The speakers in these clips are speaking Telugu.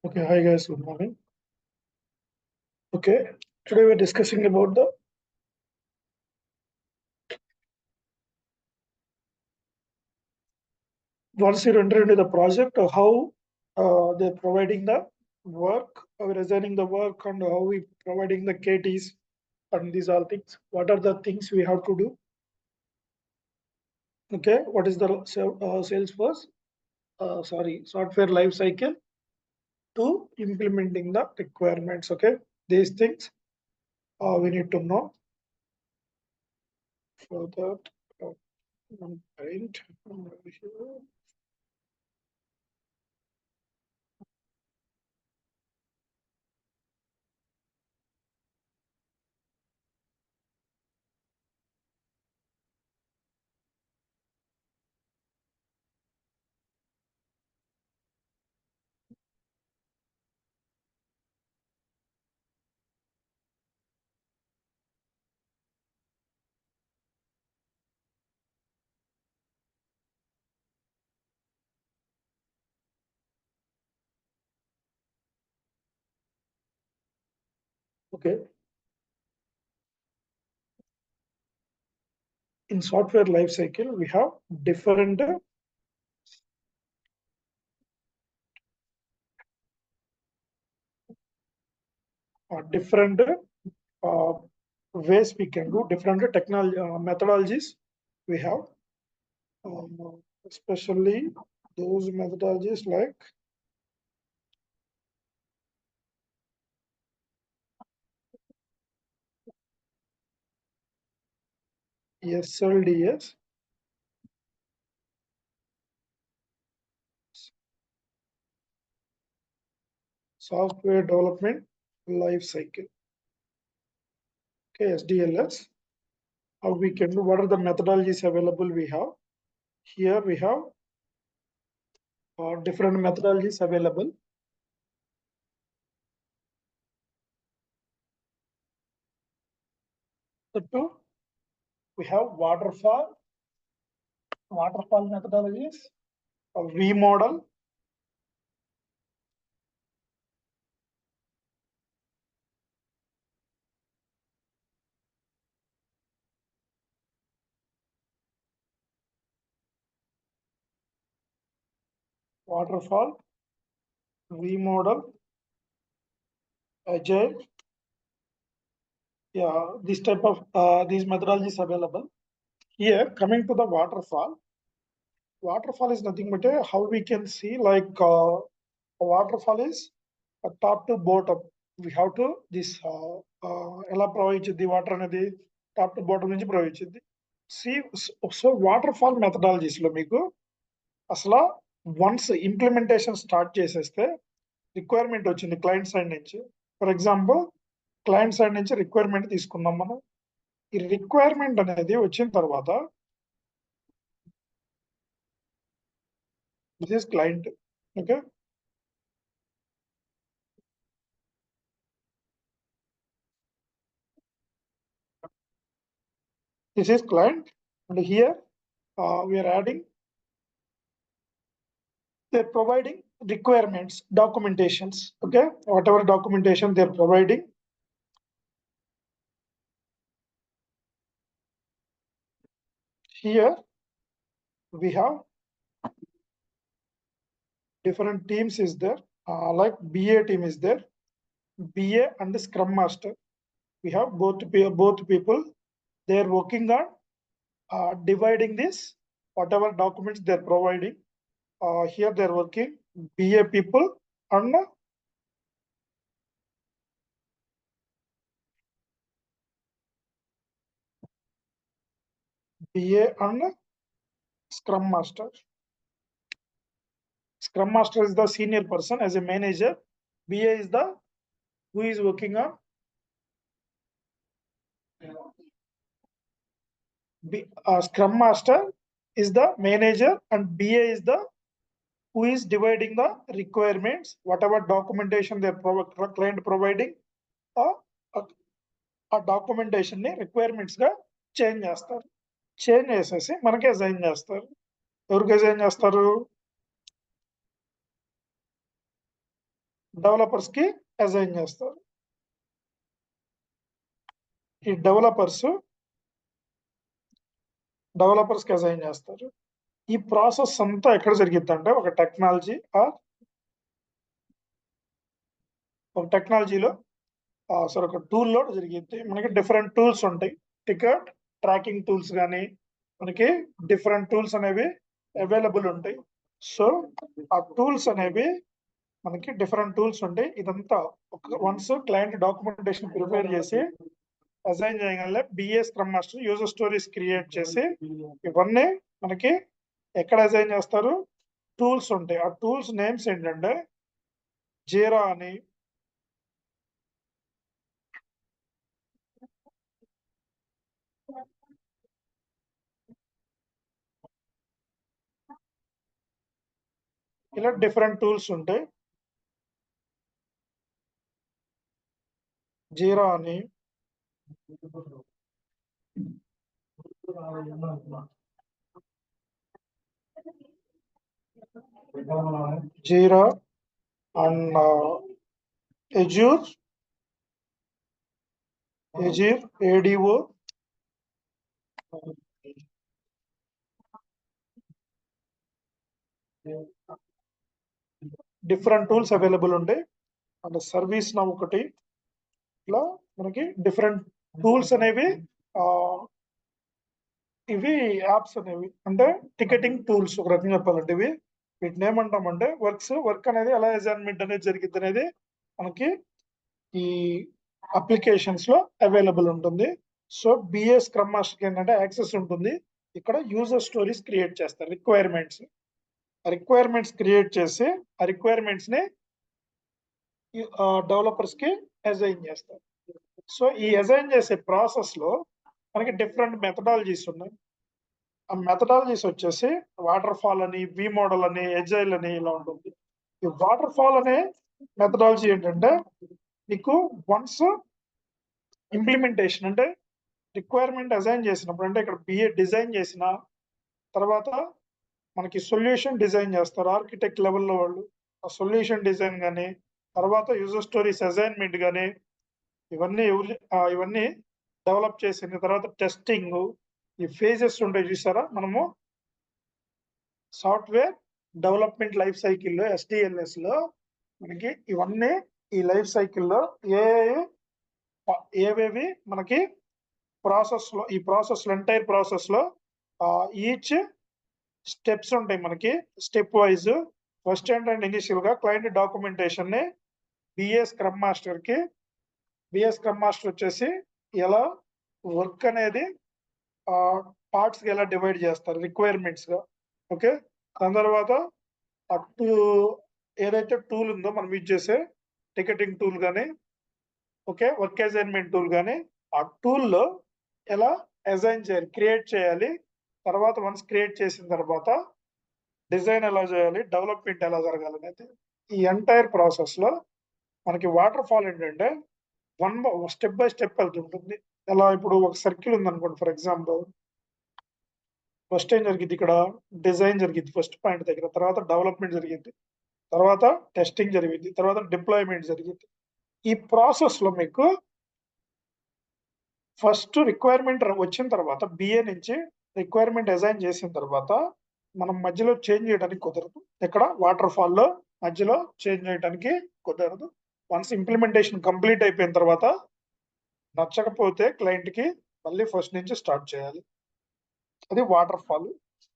Okay, hi guys, good morning. Okay, today we're discussing about the once you enter into the project, how they're providing the work, we're assigning the work, and how we providing the KTs and these all things. What are the things we have to do? Okay, what is the Salesforce? Software life cycle to implementing the requirements. Okay, these things we need to know. For that, one point over here. Okay. In software life cycle, we have different different ways we can do different technology methodologies we have, especially those methodologies like SLDS, software development life cycle. Okay, SDLS. How we can do? What are the methodologies available? We have here. We have different methodologies available. The two, we have waterfall methodologies, a V model, waterfall, V model, agile. Yeah, this type of these methodologies available. Here, coming to the waterfall is nothing but how we can see like a waterfall is a top to bottom. We have to this ఎలా ప్రవహించింది వాటర్ అనేది టాప్ టు బాటమ్ నుంచి ప్రవహించింది. సో వాటర్ మెథడాలజీస్ లో మీకు అసలు వన్స్ ఇంప్లిమెంటేషన్ స్టార్ట్ చేసేస్తే రిక్వైర్మెంట్ వచ్చింది క్లయింట్ సైడ్ నుంచి. ఫర్ ఎగ్జాంపుల్ క్లయింట్ సైడ్ నుంచి రిక్వైర్మెంట్ తీసుకున్నాం మనం. ఈ రిక్వైర్మెంట్ అనేది వచ్చిన తర్వాత this is client. Okay, this is client, and here we are adding, they're providing requirements, documentations. Okay, whatever documentation they're providing. Here we have different teams is there, like BA team is there, BA and the Scrum Master. We have both people. They are working on dividing this, whatever documents they're providing. Here they're working BA people and BA and Scrum Master. Scrum Master is the senior person as a manager. BA is the who is working on Scrum Master is the manager, and BA is the who is dividing the requirements, whatever documentation their client providing, ఆ డాక్యుమెంటేషన్ ని రిక్వైర్మెంట్స్ గా చేంజ్ చేస్తారు. చేంజ్ చేసేసి మనకి అసైన్ చేస్తారు. ఎవరికి అసైన్ చేస్తారు? డెవలపర్స్ కి అసైన్ చేస్తారు. ఈ డెవలపర్స్ కి అసైన్ చేస్తారు. ఈ ప్రాసెస్ అంతా ఎక్కడ జరిగిద్ది అంటే ఒక టెక్నాలజీలో సారీ ఒక టూల్లో జరిగిద్ది. మనకి డిఫరెంట్ టూల్స్ ఉంటాయి. టికెట్ ట్రాకింగ్ టూల్స్ కానీ మనకి డిఫరెంట్ టూల్స్ అనేవి అవైలబుల్ ఉంటాయి. సో ఆ టూల్స్ అనేవి మనకి డిఫరెంట్ టూల్స్ ఉంటాయి. ఇదంతా వన్స్ క్లయింట్ డాక్యుమెంటేషన్ ప్రిపేర్ చేసి అసైన్ చేయగల BA scrum master user stories create చేసి ఇవన్నీ మనకి ఎక్కడ అసైన్ చేస్తారు? టూల్స్ ఉంటాయి. ఆ టూల్స్ నేమ్స్ ఏంటంటే జీరా అని, ఇలా డిఫరెంట్ టూల్స్ ఉంటాయి. జీరా అని, Jira and Azure ADO, different tools available ఉంటాయి. అండ్ సర్వీస్ నౌ ఒకటి, ఇలా మనకి డిఫరెంట్ టూల్స్ అనేవి ఇవి యాప్స్ అనేవి అంటే టికెటింగ్ టూల్స్ ఒక రకంగా చెప్పాలంటే ఇవి వీటిని ఏమంటామంటే వర్క్ అనేది ఎలా అసైన్మెంట్ అనేది జరిగింది అనేది మనకి ఈ అప్లికేషన్స్ లో అవైలబుల్ ఉంటుంది. సో బిఏ స్క్రమ్ మాస్టర్ ఏంటంటే యాక్సెస్ ఉంటుంది. ఇక్కడ యూజర్ స్టోరీస్ క్రియేట్ చేస్తారు. రిక్వైర్మెంట్స్ క్రియేట్ చేసి ఆ రిక్వైర్మెంట్స్ ని డెవలపర్స్ కి అసైన్ చేస్తారు. సో ఈ అసైన్ చేసే ప్రాసెస్ లో మనకి డిఫరెంట్ మెథడాలజీస్ ఉన్నాయి. ఆ మెథడాలజీస్ వచ్చేసి వాటర్ ఫాల్ అని, వి మోడల్ అని, ఎజైల్ అని ఇలా ఉంటుంది. ఈ వాటర్ ఫాల్ అనే మెథడాలజీ ఏంటంటే మీకు వన్స్ ఇంప్లిమెంటేషన్ అంటే రిక్వైర్మెంట్ అసైన్ చేసినప్పుడు అంటే ఇక్కడ బిఏ డిజైన్ చేసిన తర్వాత మనకి సొల్యూషన్ డిజైన్ చేస్తారు ఆర్కిటెక్ట్ లెవెల్లో వాళ్ళు. ఆ సొల్యూషన్ డిజైన్ కానీ తర్వాత యూజర్ స్టోరీస్ అసైన్మెంట్ కానీ ఇవన్నీ డెవలప్ చేసిన తర్వాత టెస్టింగ్, ఈ ఫేజెస్ ఉంటాయి చూసారా, మనము సాఫ్ట్వేర్ డెవలప్మెంట్ లైఫ్ సైకిల్లో ఎస్డిఎల్ఎస్ లో మనకి ఇవన్నీ ఈ లైఫ్ సైకిల్లో ఏవేవి మనకి ఈ ప్రాసెస్ లో ఎంటైర్ ప్రాసెస్ లో ఈచ్ స్టెప్స్ ఉంటాయి. మనకి స్టెప్ వైజ్ ఫస్ట్ ఏంటంటే ఇనిషియల్ గా క్లయింట్ డాక్యుమెంటేషన్ ని బిఏ స్క్రమ్ మాస్టర్ వచ్చేసి ఎలా వర్క్ అనేది పార్ట్స్ గా ఎలా డివైడ్ చేస్తారు రిక్వైర్మెంట్స్ గా. ఓకే, దాని తర్వాత అటు ఏదైతే టూల్ ఉందో మనం యూజ్ చేసే టికెటింగ్ టూల్ కానీ ఓకే వర్క్ అసైన్మెంట్ టూల్ కానీ ఆ టూల్లో ఎలా అసైన్ చేయాలి, క్రియేట్ చేయాలి. తర్వాత వన్స్ క్రియేట్ చేసిన తర్వాత డిజైన్ ఎలా చేయాలి, డెవలప్మెంట్ ఎలా జరగాలి అనేది ఈ ఎంటైర్ ప్రాసెస్ లో మనకి వాటర్ ఫాల్ ఏంటంటే స్టెప్ బై స్టెప్ వెళ్తుంటుంది. ఎలా ఇప్పుడు ఒక సర్కిల్ ఉందనుకోండి ఫర్ ఎగ్జాంపుల్, ఫస్ట్ ఏం జరిగింది ఇక్కడ డిజైన్ జరిగింది ఫస్ట్ పాయింట్ దగ్గర, తర్వాత డెవలప్మెంట్ జరిగింది, తర్వాత టెస్టింగ్ జరిగింది, తర్వాత డిప్లాయ్మెంట్ జరిగింది. ఈ ప్రాసెస్ లో మీకు ఫస్ట్ రిక్వైర్మెంట్ వచ్చిన తర్వాత బిఏ నుంచి రిక్వైర్మెంట్ అసైన్ చేసిన తర్వాత మనం మధ్యలో చేంజ్ చేయడానికి కుదరదు. ఇక్కడ వాటర్ ఫాల్ లో మధ్యలో చేంజ్ చేయడానికి కుదరదు. వన్స్ ఇంప్లిమెంటేషన్ కంప్లీట్ అయిపోయిన తర్వాత నచ్చకపోతే క్లయింట్ కి మళ్ళీ ఫస్ట్ నుంచి స్టార్ట్ చేయాలి. అది వాటర్ ఫాల్.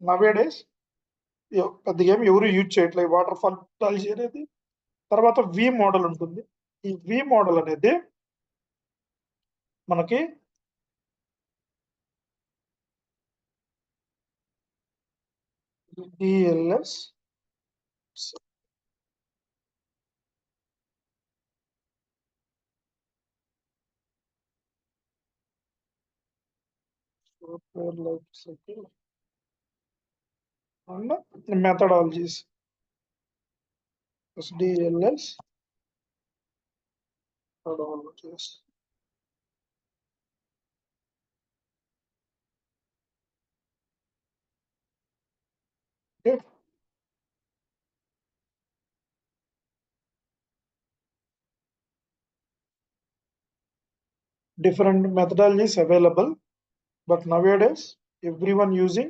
నవే డేస్ పెద్దగా ఎవరు యూజ్ చేయట్లేదు వాటర్ ఫాల్ మెథడాలజీ అనేది. తర్వాత వి మోడల్ ఉంటుంది. ఈ వి మోడల్ అనేది మనకి DLS software life cycle and methodologies. SDLS methodologies. Okay. different methodologies available, but nowadays everyone using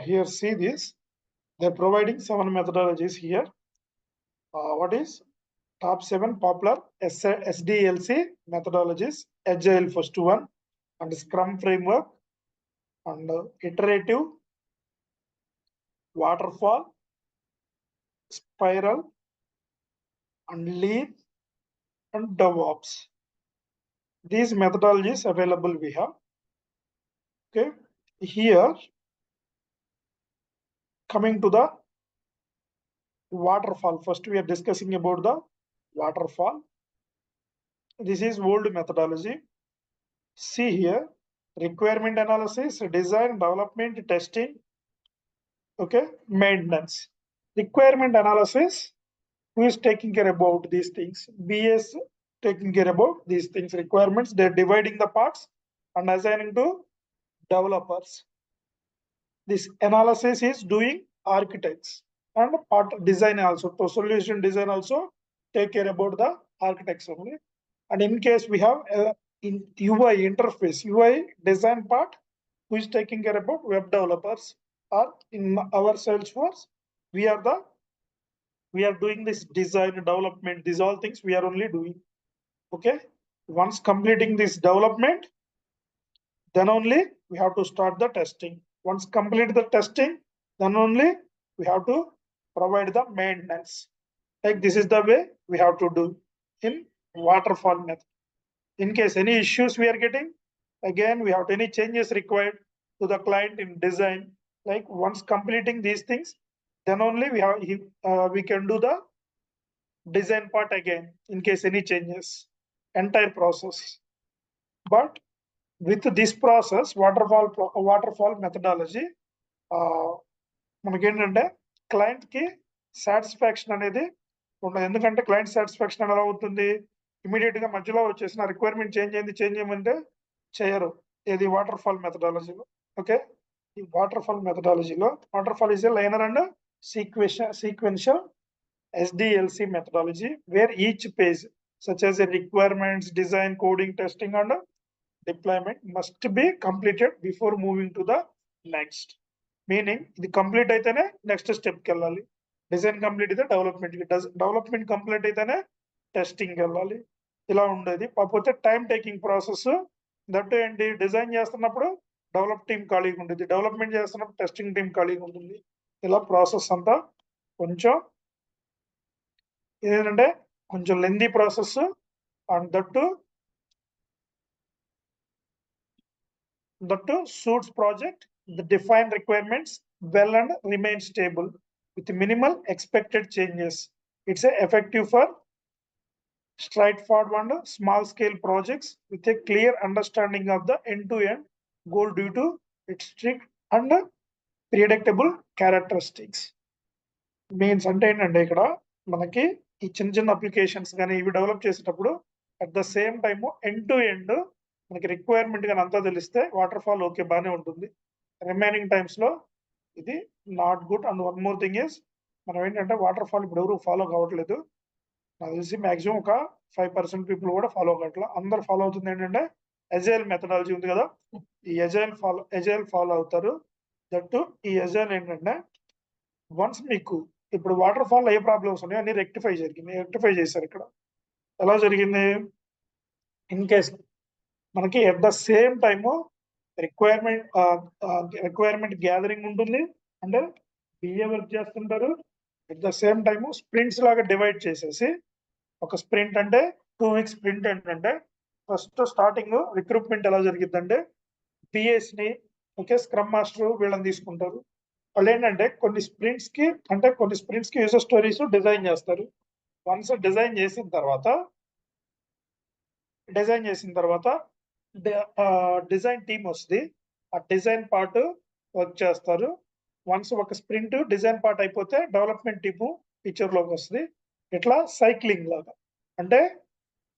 here see this. They're providing 7 methodologies here. What is top 7 popular SDLC methodologies? Agile first one, and Scrum framework, and iterative, waterfall, spiral, and lean, and DevOps. These methodologies available we have. Okay, here coming to the waterfall. First we are discussing about the waterfall. This is old methodology. See here, requirement analysis, design, development, testing, okay, maintenance. Requirement analysis, who is taking care about these things? BS taking care about these things. Requirements, they're dividing the parts and assigning to developers. This analysis is doing architects, and part design also. So solution design also take care about the architects only. And in case we have in UI interface, UI design part, who is taking care about web developers, or in our Salesforce, we are doing this design development. These all things we are only doing. Okay. Once completing this development, then only we have to start the testing. Once complete the testing, then only we have to provide the maintenance. Like this is the way we have to do in waterfall method. In case any issues we are getting, again we have any changes required to the client in design. Like once completing these things, then only we can do the design part again in case any changes, entire process. But with this process, waterfall methodology, మనకేంటంటే క్లయింట్ కి సాటిస్ఫాక్షన్ అనేది ఉండదు. ఎందుకంటే క్లయింట్ సాటిస్ఫాక్షన్ ఎలా అవుతుంది? ఇమీడియట్ గా మధ్యలో వచ్చేసిన రిక్వైర్మెంట్ చేంజ్ చేయమంటే చేయరు. ఇది వాటర్ఫాల్ మెథడాలజీలో. ఓకే, ఈ వాటర్ఫాల్ మెథడాలజీలో waterfall is a linear and sequential SDLC methodology, where each page, such as a requirements, design, coding, testing, and deployment, must be completed before moving to the next. Meaning, the complete aitane next step ki ellali. Design complete ite development complete aitane testing ki ellali. Ila undedi. Kapothe time taking process. That enti design చేస్తున్నప్పుడు డెవలప్ టీమ్ ఖాళీగా ఉంటుంది, డెవలప్మెంట్ చేస్తున్నప్పుడు టెస్టింగ్ టీమ్ ఖాళీగా ఉంటుంది. ఇలా ప్రాసెస్ అంతా కొంచెం ఇదేంటంటే కొంచెం lengthy process. And that suits project, the defined requirements well and remain stable with minimal expected changes. It's effective for straightforward and small scale projects with a clear understanding of the end-to-end goal due to its strict and predictable characteristics. Means అంటే ఏంటంటే ఇక్కడ మనకి ఈ చిన్న అప్లికేషన్స్ కానీ ఇవి డెవలప్ చేసేటప్పుడు at the same time end to end మనకి రిక్వైర్మెంట్ కానీ అంతా తెలిస్తే వాటర్ఫాల్ ఓకే బాగానే ఉంటుంది. రిమైనింగ్ టైమ్స్ లో ఇది not good. And one more thing is, మనం ఏంటంటే వాటర్ఫాల్ ఇప్పుడు ఎవరు ఫాలో కావట్లేదు. నాకు తెలిసి మాక్సిమం ఒక 5% పీపుల్ కూడా ఫాలో కావట్లేదు. అందరు ఫాలో అవుతుంది ఏంటంటే ఎజైల్ మెథడాలజీ ఉంది కదా, ఈ ఎజైల్ ఫాలో అవుతారు. దట్టు ఈ ఎజైల్ ఏంటంటే వన్స్ మీకు ఇప్పుడు వాటర్ ఫాల్ ఏ ప్రాబ్లమ్స్ ఉన్నాయో అన్ని రెక్టిఫై చేశారు. ఇక్కడ ఎలా జరిగింది? ఇన్ కేస్ మనకి at the same time requirement gathering ఉంటుంది, అంటే బిఏ వర్క్ చేస్తుంటారు. At the same time sprints లాగా డివైడ్ చేసేసి, ఒక స్ప్రింట్ అంటే 2 weeks స్ప్రింట్ ఏంటంటే ఫస్ట్ స్టార్టింగ్ రిక్రూట్మెంట్ ఎలా జరిగిద్దంటే బిఏస్ ని, ఓకే, స్క్రమ్ మాస్టర్ వీళ్ళని తీసుకుంటారు. వాళ్ళు ఏంటంటే కొన్ని స్ప్రింట్స్ కి యూజర్ స్టోరీస్ డిజైన్ చేస్తారు. వన్స్ డిజైన్ చేసిన తర్వాత డిజైన్ టీమ్ వస్తుంది. ఆ డిజైన్ పార్ట్ వర్క్ చేస్తారు. వన్స్ ఒక స్ప్రింట్ డిజైన్ పార్ట్ అయిపోతే డెవలప్మెంట్ టీము పిక్చర్ లోకి వస్తుంది. ఇట్లా సైక్లింగ్ లాగా, అంటే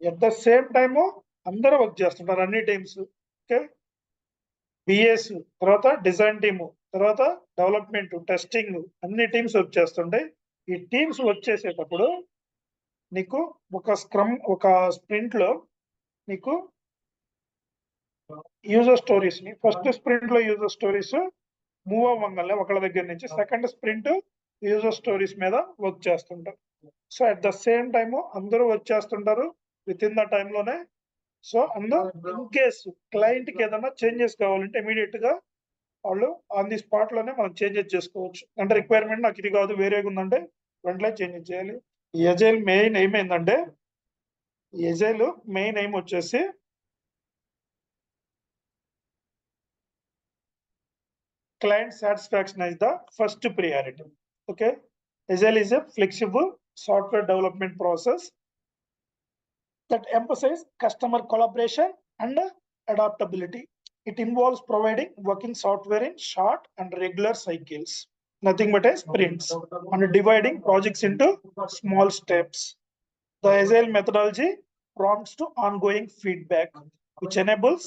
ఎట్ ద సేమ్ టైము అందరూ వర్క్ చేస్తుంటారు అన్ని టీమ్స్. ఓకే, బిఎస్ తర్వాత డిజైన్ టీము తర్వాత డెవలప్మెంట్ టెస్టింగ్ అన్ని టీమ్స్ వర్క్ చేస్తుంటాయి. ఈ టీమ్స్ వర్క్ చేసేటప్పుడు నీకు ఒక స్ప్రింట్ లో నీకు యూజర్ స్టోరీస్ ని ఫస్ట్ స్ప్రింట్ లో యూజర్ స్టోరీస్ మూవ్ అవ్వగానే ఒకళ్ళ దగ్గర నుంచి సెకండ్ స్ప్రింట్ యూజర్ స్టోరీస్ మీద వర్క్ చేస్తుంటారు. So at the same time అందరూ వర్క్ చేస్తుంటారు విత్ ఇన్ ద టైమ్ లోనే. సో అందరూ ఇన్ కేసు క్లయింట్ కి ఏదైనా చేంజెస్ కావాలంటే ఇమీడియట్ గా వాళ్ళు ఆన్ ది స్పాట్ లోనే మనం చేంజెస్ చేసుకోవచ్చు. అంటే రిక్వైర్మెంట్ నాకు ఇది కాదు వేరేగా ఉందంటే వెంటనే చేంజెస్ చేయాలి. ఎజైల్ మెయిన్ ఎయిమ్ ఏంటంటే ఎజైల్ మెయిన్ ఎయిమ్ వచ్చేసి client satisfaction is the first priority. Okay, Agile is a flexible software development process that emphasizes customer collaboration and adaptability. It involves providing working software in short and regular cycles, nothing but as sprints, and dividing projects into small steps. The Agile methodology prompts to ongoing feedback, which enables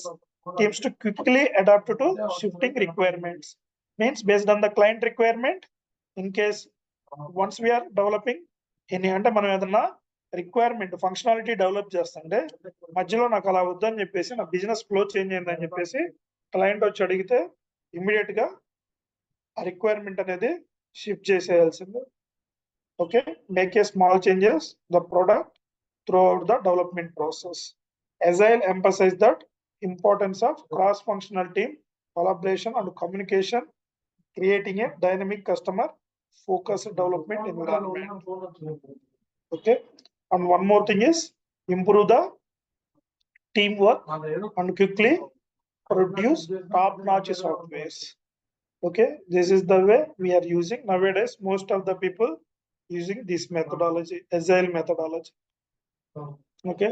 teams to quickly adapt to shifting requirements. Means based on the client requirement, in case once we are developing any అంటే మనం ఏదన్నా రిక్వైర్మెంట్ ఫంక్షనాలిటీ డెవలప్ చేస్తుంటే మధ్యలో నాకు అలా వద్దని చెప్పేసి నా బిజినెస్ ఫ్లో చేంజ్ అయిందని చెప్పేసి క్లయింట్ వచ్చి అడిగితే ఇమ్మీడియట్ గా ఆ రిక్వైర్మెంట్ అనేది షిఫ్ట్ చేసేయాల్సిందే. Okay, make a small changes the product throughout the development process. Agile emphasizes that importance of cross-functional team collaboration and communication, creating a dynamic customer-focused development environment. Okay, and one more thing is improve the teamwork and quickly produce top-notch softwares. Okay, this is the way we are using nowadays. Most of the people using this methodology, Agile methodology. Okay,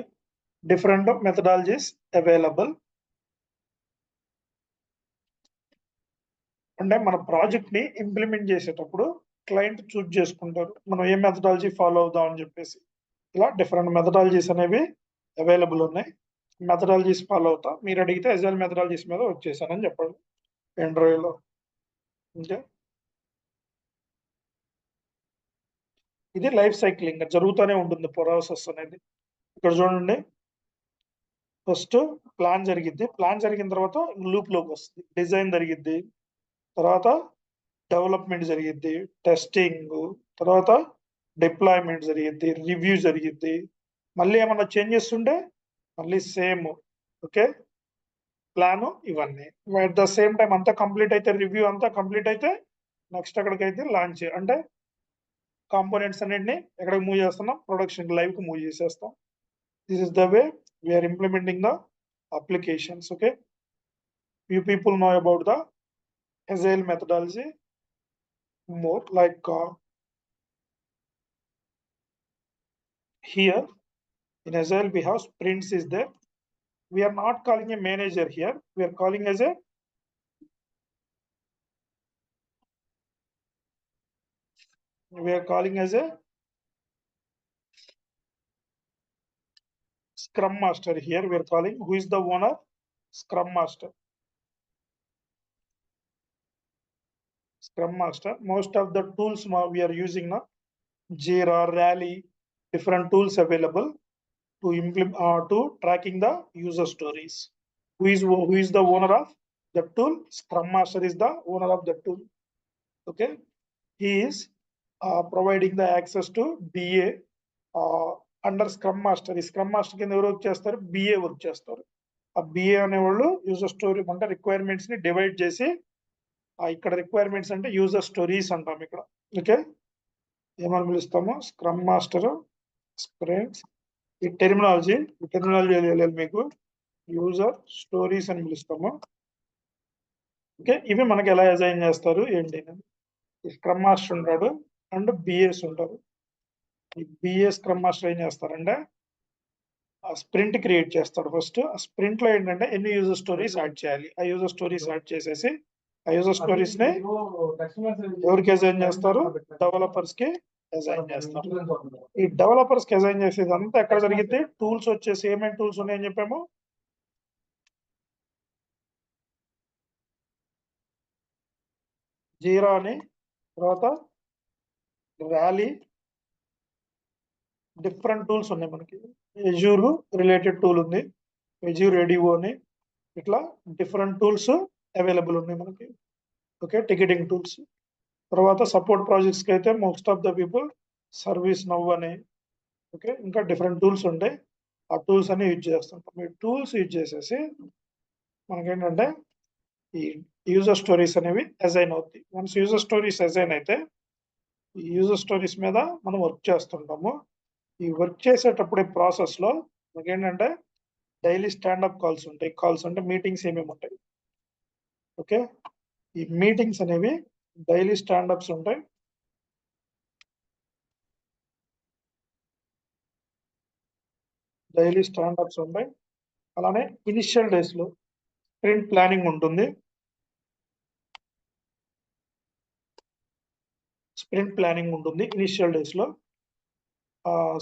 different methodologies available. అంటే మన ప్రాజెక్ట్ ని ఇంప్లిమెంట్ చేసేటప్పుడు క్లయింట్ చూజ్ చేసుకుంటారు మనం ఏ మెథడాలజీ ఫాలో అవుదాం అని చెప్పేసి. ఇలా డిఫరెంట్ మెథడాలజీస్ అనేవి అవైలబుల్ ఉన్నాయి. మెథడాలజీస్ ఫాలో అవుతా. మీరు అడిగితే అజైల్ మెథడాలజీస్ మీద వచ్చేసానని చెప్పండి ఎండ్రాయిడ్ లో. ఓకే, ఇది లైఫ్ సైక్లింగ్ జరుగుతూనే ఉంటుంది ప్రాసెస్ అనేది. ఇక్కడ చూడండి, ఫస్ట్ ప్లాన్ జరిగిద్ది, ప్లాన్ జరిగిన తర్వాత లూప్ లోకి వస్తుంది, డిజైన్ జరిగిద్ది, తర్వాత డెవలప్మెంట్ జరిగిద్ది, టెస్టింగ్, తర్వాత డిప్లాయ్మెంట్ జరిగిద్ది, రివ్యూ జరిగిద్ది, మళ్ళీ ఏమన్నా చేంజెస్ ఉంటే మళ్ళీ సేమ్. ఓకే, ప్లాను ఇవన్నీ అట్ ద సేమ్ టైం అంతా కంప్లీట్ అయితే, రివ్యూ అంతా కంప్లీట్ అయితే నెక్స్ట్ ఎక్కడికైతే లాంచ్, అంటే కాంపోనెంట్స్ అన్నింటినీ ఎక్కడికి మూవ్ చేస్తున్నాం, ప్రొడక్షన్ లైవ్ కి మూవ్ చేసేస్తాం. This is the way we are implementing the applications. Okay, you people know about the Agile methodology more, like here in Agile we have sprints is there. We are not calling a manager here, we are calling as a Scrum Master. Here we are calling, who is the owner? Scrum Master. Scrum Master. Most of the tools we are using now, Jira, Rally, different tools available to implement to tracking the user stories. Who is the owner of the tool? Scrum Master is the owner of the tool. Okay, he is providing the access to BA under Scrum Master. ఈ Scrum Master కింద ఎవరు వర్క్ చేస్తారు? BA వర్క్ చేస్తారు. ఆ BA అనేవాళ్ళు యూజర్ స్టోరీ అంటే రిక్వైర్మెంట్స్ ని డివైడ్ చేసి, ఇక్కడ రిక్వైర్మెంట్స్ అంటే యూజర్ స్టోరీస్ అంటాం ఇక్కడ. ఓకే, ఏమని పిలుస్తాము? Scrum master, sprints. ఈ టెర్మినాలజీ తెలియాలి మీకు. యూజర్ స్టోరీస్ అని పిలుస్తాము. ఓకే, ఇవి మనకి ఎలా అసైన్ చేస్తారు ఏంటి అనేది. స్క్రమ్ మాస్టర్ ఉంటాడు అండ్ బిఎస్ ఉంటారు. ఈ బిఎస్ స్క్రమ్ మాస్టర్ ఏం చేస్తారంటే ఆ స్ప్రింట్ క్రియేట్ చేస్తాడు ఫస్ట్. ఆ స్ప్రింట్ లో ఏంటంటే ఎన్ని యూజర్ స్టోరీస్ యాడ్ చేయాలి, ఆ యూజర్ స్టోరీస్ యాడ్ చేసేసి ఆ యూజర్ స్టోరీస్ ని ఎవరికి అసైన్ చేస్తారు? డెవలపర్స్ కి అసైన్ చేస్తారు. ఈ డెవలపర్స్ కి అసైన్ చేసేది అంతా ఎక్కడ జరిగితే టూల్స్ వచ్చేసి ఏమేమి టూల్స్ ఉన్నాయని చెప్పాము? జీరా అని, తర్వాత ర్యాలీ, డిఫరెంట్ టూల్స్ ఉన్నాయి మనకి. ఎజ్యూర్ రిలేటెడ్ టూల్ ఉంది, ఎజ్యూర్ ఎడిఓ అని, ఇట్లా డిఫరెంట్ టూల్స్ అవైలబుల్ ఉన్నాయి మనకి. Okay, ticketing tools. తర్వాత సపోర్ట్ ప్రాజెక్ట్స్కి అయితే most of the people service now అని, ఓకే, ఇంకా డిఫరెంట్ టూల్స్ ఉంటాయి. ఆ టూల్స్ అన్ని యూజ్ చేస్తుంటాం. ఈ టూల్స్ యూజ్ చేసేసి మనకేంటంటే ఈ యూజర్ స్టోరీస్ అనేవి అసైన్ అవుతాయి. వన్స్ యూజర్ స్టోరీస్ అసైన్ అయితే ఈ యూజర్ స్టోరీస్ మీద మనం వర్క్ చేస్తుంటాము. ఈ వర్క్ చేసేటప్పుడు ప్రాసెస్లో మనకేంటంటే డైలీ స్టాండప్ కాల్స్ ఉంటాయి. కాల్స్ అంటే మీటింగ్స్ ఏమేమి ఉంటాయి. ఓకే, ఈ మీటింగ్స్ అనేవి డైలీ స్టాండప్స్ ఉంటాయి. డైలీ స్టాండప్స్ ఉంటాయి. అలానే ఇనిషియల్ డేస్ లో స్ప్రింట్ ప్లానింగ్ ఉంటుంది. స్ప్రింట్ ప్లానింగ్ ఉంటుంది ఇనిషియల్ డేస్ లో.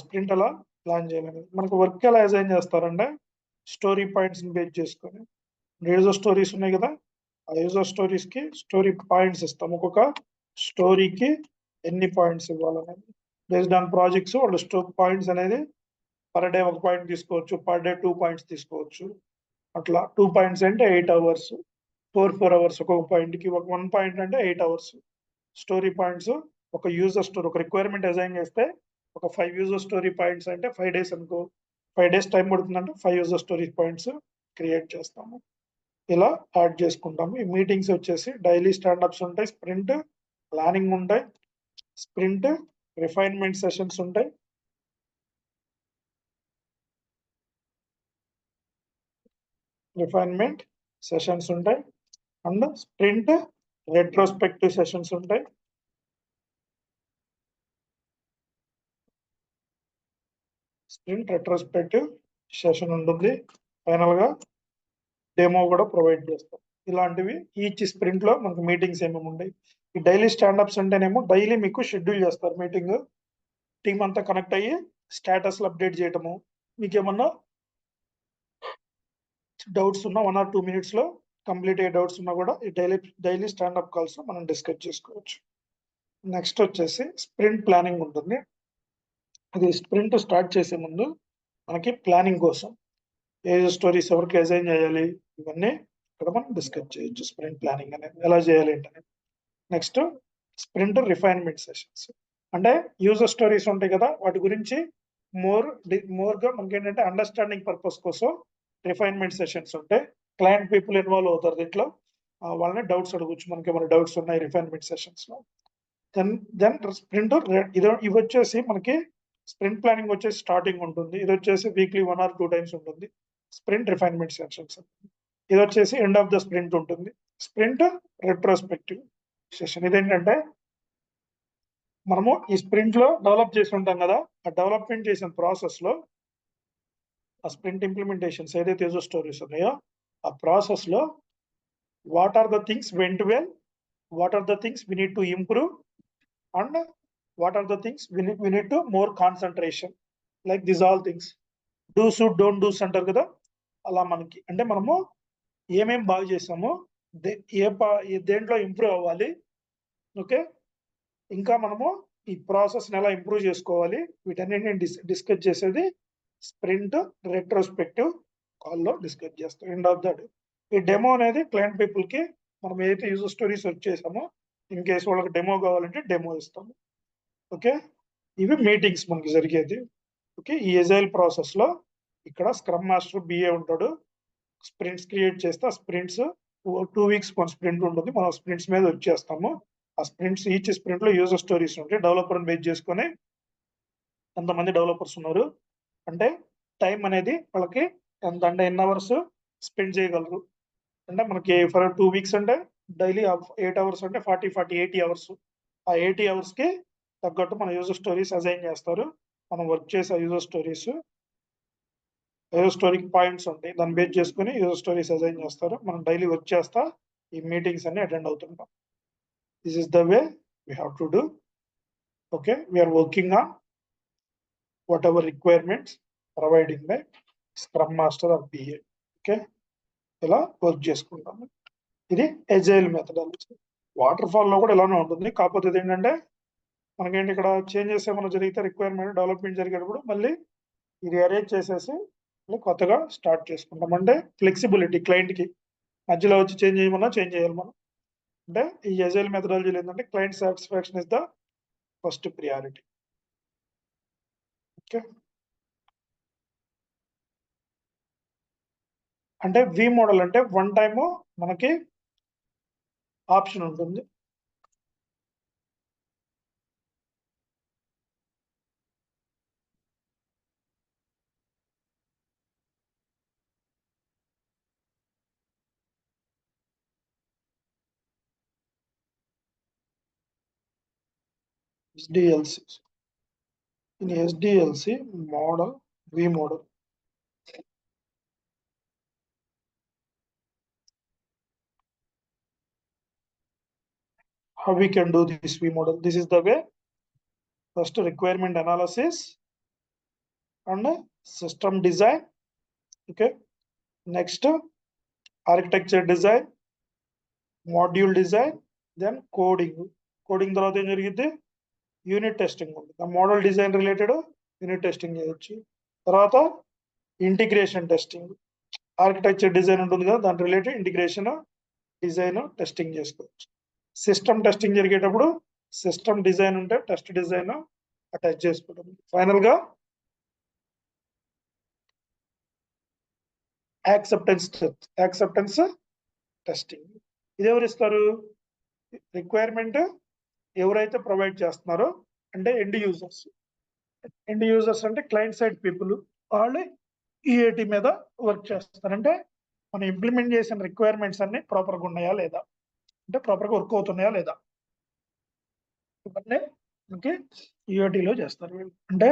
స్ప్రింట్ ఎలా ప్లాన్ చేయాలనేది మనకు వర్క్ ఎలా అసైన్ చేస్తారంటే స్టోరీ పాయింట్స్ ని బేస్ చేసుకొని యూజర్ స్టోరీస్ ఉన్నాయి కదా, ఆ యూజర్ స్టోరీస్ కి స్టోరీ పాయింట్స్ ఇస్తాం. ఒక్కొక్క స్టోరీకి ఎన్ని పాయింట్స్ ఇవ్వాలనేది బేస్డ్ ఆన్ ప్రాజెక్ట్స్ వాళ్ళు పాయింట్స్ అనేది పర్ డే 1 పాయింట్ తీసుకోవచ్చు, పర్ డే 2 పాయింట్స్ తీసుకోవచ్చు. అట్లా 2 పాయింట్స్ అంటే 8 అవర్స్, 4 అవర్స్ ఒక్కొక్క పాయింట్ కి. 1 పాయింట్ అంటే 8 అవర్స్. స్టోరీ పాయింట్స్ ఒక యూజర్ స్టోరీ ఒక రిక్వైర్మెంట్ డిజైన్ చేస్తే ఒక 5 యూజర్ స్టోరీ పాయింట్స్ అంటే 5 డేస్ అనుకో, 5 డేస్ టైం పడుతుందంటే 5 యూజర్ స్టోరీ పాయింట్స్ క్రియేట్ చేస్తాము. ఇలా యాడ్ చేసుకుంటాము. ఈ మీటింగ్స్ వచ్చేసి డైలీ స్టాండప్స్ ఉంటాయి, స్ప్రింట్ ప్లానింగ్ ఉంటాయి, స్ప్రింట్ రిఫైన్మెంట్ సెషన్స్ ఉంటాయి, రిఫైన్మెంట్ సెషన్స్ ఉంటాయి, అండ్ స్ప్రింట్ రెట్రోస్పెక్టివ్ సెషన్స్ ఉంటాయి. స్ప్రింట్ రెట్రోస్పెక్టివ్ సెషన్ ఉంటుంది. ఫైనల్ గా డెమో కూడా ప్రొవైడ్ చేస్తాం. ఇలాంటివి ఈచ్ స్ప్రింట్ లో మనకు మీటింగ్స్ ఏమేమి ఉంటాయి. ఈ డైలీ స్టాండప్స్ అంటేనేమో డైలీ మీకు షెడ్యూల్ చేస్తారు మీటింగ్. టీమ్ అంతా కనెక్ట్ అయ్యి స్టేటస్లు అప్డేట్ చేయటము. మీకు ఏమన్నా డౌట్స్ ఉన్నా 1 or 2 minutes లో కంప్లీట్ అయ్యే డౌట్స్ ఉన్నా కూడా ఈ డైలీ స్టాండప్ కాల్స్ లో మనం డిస్కస్ చేసుకోవచ్చు. నెక్స్ట్ వచ్చేసి స్ప్రింట్ ప్లానింగ్ ఉంటుంది. అది స్ప్రింట్ స్టార్ట్ చేసే ముందు మనకి ప్లానింగ్ కోసం ఏ స్టోరీస్ ఎవరికి అసైన్ చేయాలి ఇవన్నీ ఇక్కడ మనం డిస్కస్ చేయొచ్చు. స్ప్రింట్ ప్లానింగ్ అనేది ఎలా చేయాలి అంటే నెక్స్ట్ స్ప్రింట్ రిఫైన్మెంట్ సెషన్స్ అంటే యూజర్ స్టోరీస్ ఉంటాయి కదా, వాటి గురించి మోర్ గా మనకి ఏంటంటే అండర్స్టాండింగ్ పర్పస్ కోసం రిఫైన్మెంట్ సెషన్స్ ఉంటాయి. క్లయింట్ పీపుల్ ఇన్వాల్వ్ అవుతారు దీంట్లో. వాళ్ళని డౌట్స్ అడగచ్చు, మనకి ఏమైనా డౌట్స్ ఉన్నాయి రిఫైన్మెంట్ సెషన్స్ లో. దెన్ స్ప్రింట్ ఇవి వచ్చేసి మనకి స్ప్రింట్ ప్లానింగ్ వచ్చేసి స్టార్టింగ్ ఉంటుంది. ఇది వచ్చేసి వీక్లీ 1 or 2 times ఉంటుంది. Sprint refinement sessions. ఇది వచ్చేసి ఎండ్ ఆఫ్ ద స్ప్రింట్ ఉంటుంది. స్ప్రింట్ రెట్రోస్పెక్టివ్ సెషన్ ఇదేంటంటే మనము ఈ స్ప్రింట్ లో డెవలప్ చేసి ఉంటాం కదా, ఆ డెవలప్మెంట్ చేసిన ప్రాసెస్ లో ఆ స్ప్రింట్ ఇంప్లిమెంటేషన్స్ ఏదైతే యూజర్ స్టోరీస్ ఉన్నాయో ఆ ప్రాసెస్ లో what are the things went well, what are the things we need to improve, and what are the things we need to more concentration. Like this all things do's don't do's అంటారు కదా, అలా మనకి అంటే మనము ఏమేం బాగా చేసామో దేంట్లో ఇంప్రూవ్ అవ్వాలి, ఓకే, ఇంకా మనము ఈ ప్రాసెస్ ఎలా ఇంప్రూవ్ చేసుకోవాలి, వీటన్నిటిని డిస్కస్ చేసేది స్ప్రింట్ రెట్రోస్పెక్టివ్ కాల్లో డిస్కస్ చేస్తాం. ఎండ్ ఆఫ్ ద డే ఈ డెమో అనేది క్లయింట్ పీపుల్ కి మనం ఏదైతే యూజర్ స్టోరీస్ వర్క్ చేసామో ఇన్ కేసు వాళ్ళకి డెమో కావాలంటే డెమో ఇస్తాము. ఓకే, ఇవి మీటింగ్స్ మనకి జరిగేది. ఓకే, ఈ ఎజైల్ ప్రాసెస్ లో ఇక్కడ స్క్రమ్ మాస్టర్ బిఏ ఉంటాడు. స్ప్రింట్స్ క్రియేట్ చేస్తే ఆ స్ప్రింట్స్ 2 weeks కొన్ని స్ప్రింట్ ఉంటుంది. మనం స్ప్రింట్స్ మీద వచ్చేస్తాము. ఆ స్ప్రింట్స్ ఈచ్ స్ప్రింట్ లో యూజర్ స్టోరీస్ ఉంటాయి. డెవలపర్ బేస్ చేసుకొని ఎంతమంది డెవలపర్స్ ఉన్నారు అంటే టైం అనేది వాళ్ళకి ఎంత అంటే ఎన్ని అవర్స్ స్పెండ్ చేయగలరు అంటే మనకి ఫర్ 2 weeks అంటే డైలీ 8 hours అంటే 80 hours. ఆ 80 hours కి తగ్గట్టు మన యూజర్ స్టోరీస్ అసైన్ చేస్తారు. మనం వర్క్ చేసే యూజర్ స్టోరీకి పాయింట్స్ ఉంటాయి, దాన్ని బేస్ చేసుకుని యూజర్ స్టోరీస్ అసైన్ చేస్తారు. మనం డైలీ వర్క్ చేస్తా ఈ మీటింగ్స్ అన్ని అటెండ్ అవుతుంటాం. This is the way we have to do. Okay, we are working on whatever requirements providing by Scrum Master or PA. Okay, ఇలా వర్క్ చేసుకుంటాము. ఇది ఎజైల్ మెథడాలజీ. వాటర్ ఫాల్ లో కూడా ఇలానే ఉంటుంది. కాకపోతే ఏంటంటే మనకేంటి ఇక్కడ చేంజెస్ ఏమైనా జరిగితే రిక్వైర్మెంట్ డెవలప్మెంట్ జరిగేటప్పుడు మళ్ళీ ఇది అరేంజ్ చేసేసి కొత్తగా స్టార్ట్ చేసుకుంటాం. అంటే ఫ్లెక్సిబిలిటీ క్లయింట్ కి మధ్యలో వచ్చి చేంజ్ చేయమన్నా చేంజ్ చేయాలి మనం. అంటే ఈ ఎజైల్ మెథడాలజీలో ఏంటంటే client satisfaction is the first priority. Okay, అంటే వి మోడల్ అంటే వన్ టైమ్ మనకి ఆప్షన్ ఉంటుంది. SDLC. In SDLC model, V model. How we can do this V model? This is the way. First, requirement analysis and system design. Okay. Next, architecture design, module design, then coding. Coding తర్వాత ఏం జరిగింది? యూనిట్ టెస్టింగ్ ఉంది. Model design related unit testing చేయొచ్చు. తర్వాత ఇంటిగ్రేషన్ టెస్టింగ్, ఆర్కిటెక్చర్ డిజైన్ ఉంటుంది కదా, దాని రిలేటెడ్ ఇంటిగ్రేషన్ డిజైన్ టెస్టింగ్ చేసుకోవచ్చు. సిస్టమ్ టెస్టింగ్ జరిగేటప్పుడు సిస్టమ్ డిజైన్ ఉంటే టెస్ట్ డిజైన్ అటాచ్ చేసుకుంటుంది. ఫైనల్ గా యాక్సెప్టెన్స్ టెస్టింగ్. ఇది ఎవరు ఇస్తారు? రిక్వైర్మెంట్ ఎవరైతే ప్రొవైడ్ చేస్తున్నారో అంటే ఎండ్ యూజర్స్. ఎండ్ యూజర్స్ అంటే క్లయింట్ సైడ్ పీపుల్. వాళ్ళు ఈఏటి మీద వర్క్ చేస్తారు. అంటే మనం ఇంప్లిమెంట్ చేసిన రిక్వైర్మెంట్స్ అన్ని ప్రాపర్గా ఉన్నాయా లేదా, అంటే ప్రాపర్గా వర్క్ అవుతున్నాయా లేదా, ఇవన్నీ మనకి ఈఓటీలో చేస్తారు వీళ్ళు. అంటే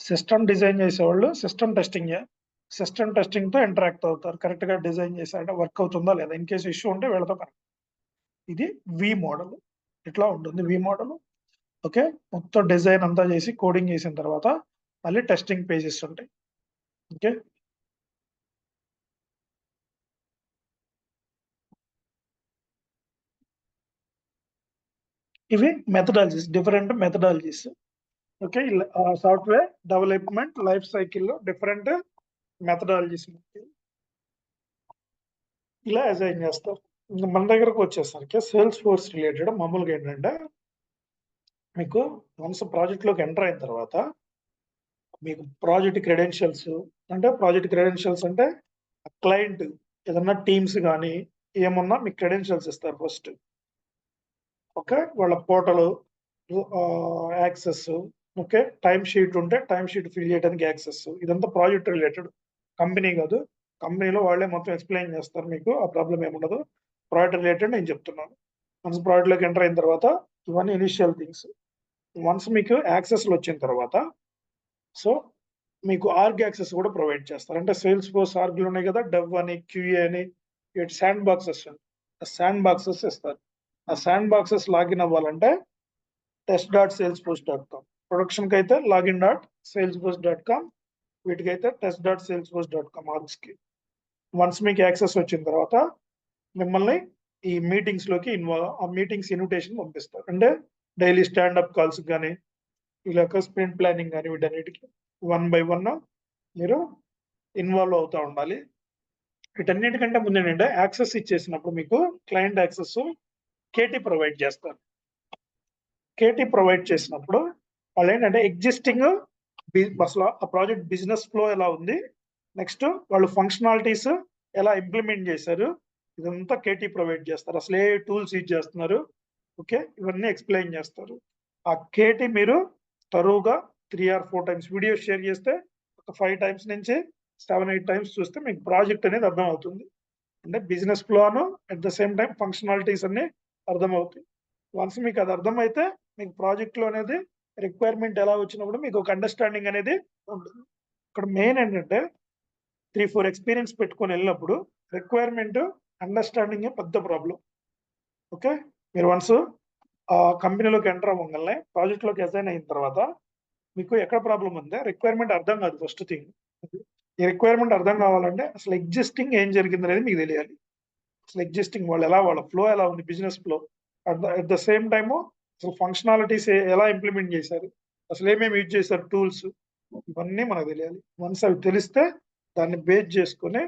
సిస్టమ్ డిజైన్ చేసేవాళ్ళు సిస్టమ్ టెస్టింగ్ తో ఇంటరాక్ట్ అవుతారు. కరెక్ట్ గా డిజైన్ చేశారంటే వర్క్ అవుతుందా లేదా, ఇన్ కేసు ఇష్యూ ఉంటే వీళ్ళతో కరెక్ట్. ఇది వి మోడల్. ఇట్లా ఉంటుంది వి మోడల్. ఓకే, మొత్తం డిజైన్ అంతా చేసి కోడింగ్ చేసిన తర్వాత మళ్ళీ టెస్టింగ్ పేజెస్ ఉంటాయి. ఓకే, ఇవి methodologies, different methodologies. Okay, software development life సైకిల్లో డిఫరెంట్ మెథడాలజీస్ ఇలా అసైన్ చేస్తారు. మన దగ్గరకు వచ్చేసరికి సేల్స్ ఫోర్స్ రిలేటెడ్ మామూలుగా ఏంటంటే మీకు వన్స్ ప్రాజెక్ట్ లోకి ఎంటర్ అయిన తర్వాత మీకు ప్రాజెక్ట్ క్రెడెన్షియల్స్ అంటే క్లయింట్ ఏదన్నా టీమ్స్ కానీ ఏమన్నా మీకు క్రెడెన్షియల్స్ ఇస్తారు ఫస్ట్. ఓకే, వాళ్ళ portal access, okay, time sheet ఉంటే టైం షీట్ ఫిల్ చేయడానికి యాక్సెస్. ఇదంతా ప్రాజెక్ట్ రిలేటెడ్, కంపెనీ కాదు. కంపెనీలో వాళ్ళే మొత్తం ఎక్స్ప్లెయిన్ చేస్తారు మీకు, ఆ ప్రాబ్లం ఏముండదు. ప్రాజెక్ట్ రిలేటెడ్ నేను చెప్తున్నాను. వన్స్ ప్రాజెక్ట్ లోకి ఎంటర్ అయిన తర్వాత ఇవన్నీ ఇనిషియల్ థింగ్స్. వన్స్ మీకు యాక్సెస్లు వచ్చిన తర్వాత సో మీకు ఆర్గ్ యాక్సెస్ కూడా ప్రొవైడ్ చేస్తారు. అంటే సేల్స్ ఫోర్స్ ఆర్గ్లు ఉన్నాయి కదా, డెవ్ అని, క్యూఏ అని, శాండ్ బాక్సెస్, శాండ్ బాక్సెస్ ఇస్తారు. ఆ శాండ్ బాక్సెస్ లాగిన్ అవ్వాలంటే test.salesforce.com, ప్రొడక్షన్ కి అయితే login.salesforce.com, వీటికైతే test.salesforce.com ఆర్గ్స్ కి. వన్స్ మీకు యాక్సెస్ వచ్చిన తర్వాత మిమ్మల్ని ఈ మీటింగ్స్ లోకి ఆ మీటింగ్స్ ఇన్విటేషన్ పంపిస్తారు. అంటే డైలీ స్టాండప్ కాల్స్ కానీ ఇలా స్ప్రింట్ ప్లానింగ్ కానీ వీటన్నిటికి 1 by 1 మీరు ఇన్వాల్వ్ అవుతూ ఉండాలి. వీటన్నిటికంటే ముందు ఏంటంటే యాక్సెస్ ఇచ్చేసినప్పుడు మీకు క్లయింట్ యాక్సెస్ కేటీ ప్రొవైడ్ చేస్తారు. కేటీ ప్రొవైడ్ చేసినప్పుడు వాళ్ళు ఏంటంటే ఎగ్జిస్టింగ్ అసలు ఆ ప్రాజెక్ట్ బిజినెస్ ఫ్లో ఎలా ఉంది, నెక్స్ట్ వాళ్ళు ఫంక్షనాలిటీస్ ఎలా ఇంప్లిమెంట్ చేశారు, ఇదంతా కేటీ ప్రొవైడ్ చేస్తారు. అసలు ఏ టూల్స్ యూజ్ చేస్తున్నారు, ఓకే, ఇవన్నీ ఎక్స్ప్లెయిన్ చేస్తారు. ఆ కేటీ మీరు తరువుగా 3 or 4 times వీడియో షేర్ చేస్తే ఒక 5 times నుంచి 7-8 times చూస్తే మీకు ప్రాజెక్ట్ అనేది అర్థం అవుతుంది. అంటే business plan at the same time functionalities అన్ని అర్థమవుతాయి. వన్స్ మీకు అది అర్థమైతే మీకు ప్రాజెక్ట్ లో అనేది రిక్వైర్మెంట్ ఎలా వచ్చినప్పుడు మీకు ఒక అండర్స్టాండింగ్ అనేది ఉంటుంది. ఇక్కడ మెయిన్ ఏంటంటే 3-4 ఎక్స్పీరియన్స్ పెట్టుకొని వెళ్ళినప్పుడు రిక్వైర్మెంట్ అండర్స్టాండింగ్ పెద్ద ప్రాబ్లం. ఓకే, మీరు వన్స్ కంపెనీలోకి ఎంటర్ అవ్వగానే ప్రాజెక్ట్లోకి అసైన్ అయిన తర్వాత మీకు ఎక్కడ ప్రాబ్లం ఉందో రిక్వైర్మెంట్ అర్థం కాదు ఫస్ట్ థింగ్. ఈ రిక్వైర్మెంట్ అర్థం కావాలంటే అసలు ఎగ్జిస్టింగ్ ఏం జరిగింది అనేది మీకు తెలియాలి. అసలు ఎగ్జిస్టింగ్ వాళ్ళ ఫ్లో ఎలా ఉంది, business flow. At the same time అసలు ఫంక్షనాలిటీస్ ఎలా ఇంప్లిమెంట్ చేశారు, అసలు ఏమేమి యూజ్ చేశారు టూల్స్, ఇవన్నీ మనకు తెలియాలి. వన్స్ అవి తెలిస్తే దాన్ని బేస్ చేసుకుని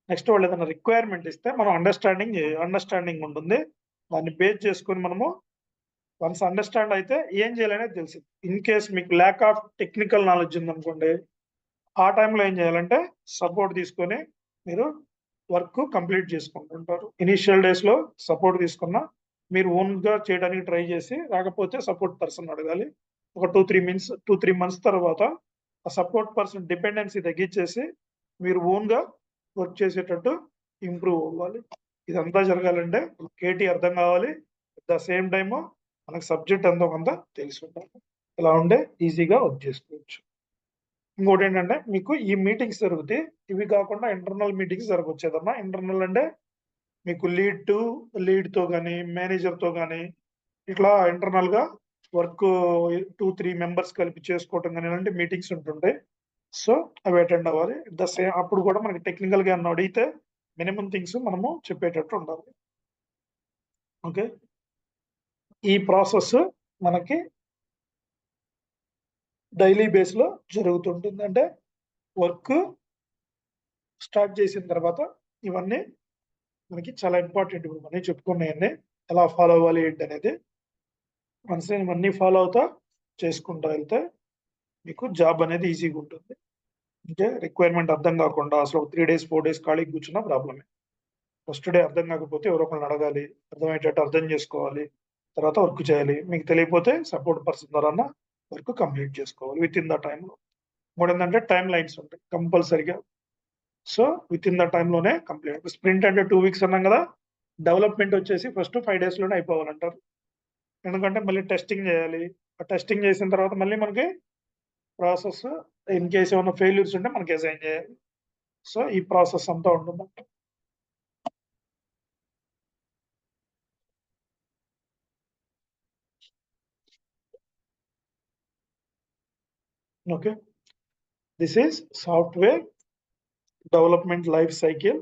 నెక్స్ట్ వాళ్ళు ఏదైనా రిక్వైర్మెంట్ ఇస్తే మనం అండర్స్టాండింగ్ ఉంటుంది. దాన్ని బేస్ చేసుకుని మనము వన్స్ అండర్స్టాండ్ అయితే ఏం చేయాలనేది తెలుసు. ఇన్ కేస్ మీకు ల్యాక్ ఆఫ్ టెక్నికల్ నాలెడ్జ్ ఉందనుకోండి, ఆ టైంలో ఏం చేయాలంటే సపోర్ట్ తీసుకొని మీరు వర్క్ కంప్లీట్ చేసుకుంటుంటారు. ఇనిషియల్ డేస్ లో సపోర్ట్ తీసుకున్న మీరు ఓన్ గా చేయడానికి ట్రై చేసి రాకపోతే సపోర్ట్ పర్సన్ అడగాలి. ఒక 2-3 months తర్వాత ఆ సపోర్ట్ పర్సన్ డిపెండెన్సీ తగ్గించేసి మీరు ఓన్ గా వర్క్ చేసేటట్టు ఇంప్రూవ్ అవ్వాలి. ఇదంతా జరగాలంటే కేటీ అర్థం కావాలి. అట్ ద సేమ్ టైమ్ మనకు సబ్జెక్ట్ ఎంతో కొంత తెలిసి ఉండాలి. ఇలా ఉండే ఈజీగా వర్క్ చేసుకోవచ్చు. ఇంకోటి ఏంటంటే మీకు ఈ మీటింగ్స్ జరుగుతాయి. ఇవి కాకుండా ఇంటర్నల్ మీటింగ్స్ జరగవచ్చు. ఏదన్నా ఇంటర్నల్ అంటే మీకు లీడ్ తో కానీ మేనేజర్ తో కానీ ఇట్లా ఇంటర్నల్ గా వర్క్ 2-3 మెంబర్స్ కలిపి చేసుకోవటం కానీ ఇలాంటి మీటింగ్స్ ఉంటుంటాయి. సో అవి అటెండ్ అవ్వాలి. ద సేమ్ అప్పుడు కూడా మనకి టెక్నికల్ గా అడిగితే మినిమం థింగ్స్ మనము చెప్పేటట్టు ఉండాలి. ఓకే, ఈ ప్రాసెస్ మనకి డైలీ బేస్ లో జరుగుతుంటుంది. అంటే వర్క్ స్టార్ట్ చేసిన తర్వాత ఇవన్నీ మనకి చాలా ఇంపార్టెంట్. ఇప్పుడు మనం చెప్పుకున్నాయన్నీ ఎలా ఫాలో అవ్వాలి ఏంటి అనేది వన్స్ ఇవన్నీ ఫాలో అవుతా చేసుకుంటా వెళ్తే మీకు జాబ్ అనేది ఈజీగా ఉంటుంది. అంటే రిక్వైర్మెంట్ అర్థం కాకుండా అసలు 3 days 4 days ఖాళీకి కూర్చున్నా ప్రాబ్లమే. ఫస్ట్ డే అర్థం కాకపోతే ఎవరో ఒకరిని అడగాలి, అర్థమయ్యేటట్టు అర్థం చేసుకోవాలి, తర్వాత వర్క్ చేయాలి. మీకు తెలియకపోతే సపోర్ట్ పర్సన్ ద్వారా వర్క్ కంప్లీట్ చేసుకోవాలి విత్ ఇన్ ద టైంలో. ఇంకోటి ఏంటంటే టైం లైన్స్ ఉంటాయి కంపల్సరిగా. సో విత్ ఇన్ ద టైంలోనే కంప్లీట్. స్ప్రింట్ అంటే 2 weeks అన్నాం కదా, డెవలప్మెంట్ వచ్చేసి ఫస్ట్ 5 days లోనే అయిపోవాలంటారు. ఎందుకంటే మళ్ళీ టెస్టింగ్ చేయాలి. ఆ టెస్టింగ్ చేసిన తర్వాత మళ్ళీ మనకి ప్రాసెస్ ఇన్ కేస్ ఏమైనా ఫెయిల్యూర్స్ ఉంటే మనకి అసైన్ చేయాలి. సో ఈ ప్రాసెస్ అంతా ఉంటుందంట. Okay, this is software development life cycle.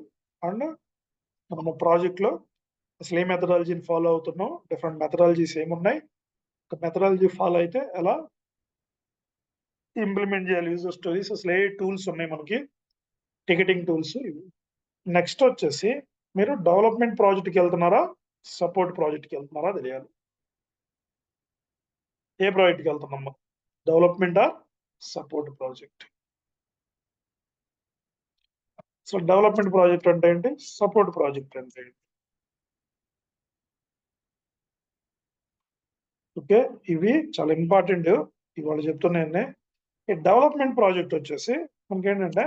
And మనము ప్రాజెక్ట్ లో అసలు ఏ మెథడాలజీని ఫాలో అవుతున్నాం, డిఫరెంట్ మెథడాలజీస్ ఏమున్నాయి, ఒక మెథడాలజీ ఫాలో అయితే ఎలా ఇంప్లిమెంట్ చేయాలి, యూజర్ స్టోరీస్, అసలు ఏ టూల్స్ ఉన్నాయి మనకి, టికెటింగ్ టూల్స్ ఇవి. నెక్స్ట్ వచ్చేసి మీరు డెవలప్మెంట్ ప్రాజెక్ట్కి వెళ్తున్నారా, సపోర్ట్ ప్రాజెక్ట్కి వెళ్తున్నారా తెలియాలి. ఏ ప్రాజెక్ట్కి వెళ్తున్నాం, development or support project. So development project అంటే ఏంటి, సపోర్ట్ ప్రాజెక్ట్ అంటే ఏంటి. ఓకే, ఇవి చాలా ఇంపార్టెంట్ ఇవాళ చెప్తున్నాయండి. ఈ డెవలప్మెంట్ ప్రాజెక్ట్ వచ్చేసి మనకి ఏంటంటే